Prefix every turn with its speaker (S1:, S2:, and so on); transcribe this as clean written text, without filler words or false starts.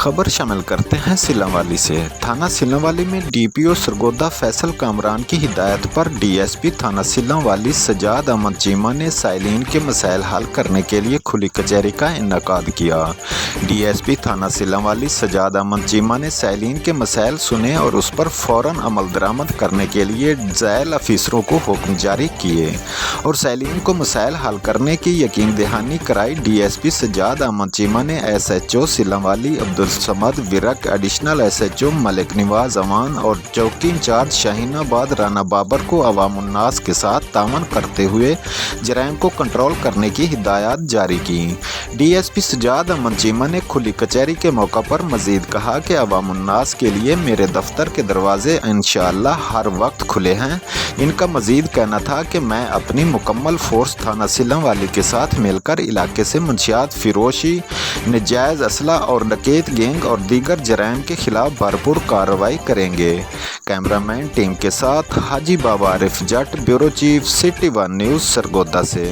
S1: खबर शामिल करते हैं सिलांवाली से। थाना सिलांवाली में डीपीओ सरगोदा फैसल कामरान की हिदायत पर डीएसपी थाना सिलांवाली सजाद अहमद चीमा ने साइलिन के मसाइल हल करने के लिए खुली कचहरी का इनेकाद किया। डीएसपी थाना सिलांवाली सजाद अहमद चीमा ने साइलिन के मसाइल सुने और उस पर फौरन अमल दरामद करने के लिए ज़ैल अफीसरों को हुक्म जारी किए और साइलिन को मसाइल हल करने की यकीन दहानी कराई। डीएसपी सजाद अहमद चीमा ने SHO Sillanwali Abdul Samad Virk, additional SHO Malik Nawaz Awan और चौकी इंचार्ज शाहीनाबाद राना बाबर को अवामुन्नास के साथ तावन करते हुए जराइम को कंट्रोल करने की हिदायत जारी की। डीएसपी सजाद अहमद चीमा ने खुली कचहरी के मौका पर मजीद कहा कि अवामुन्नास के लिए मेरे दफ्तर के दरवाजे इंशाअल्लाह हर वक्त खुले हैं। इनका मजीद कहना था कि मैं अपनी मुकम्मल फोर्स थाना सिलांवाली के साथ मिलकर इलाके से मुंशियात फिरोशी, नजायज़ असला और डकैत गैंग और दीगर जराइम के खिलाफ भरपूर कार्रवाई करेंगे। कैमरामैन टीम के साथ Haji Baba Arif Jat, bureau chief, City One News Sargodha से।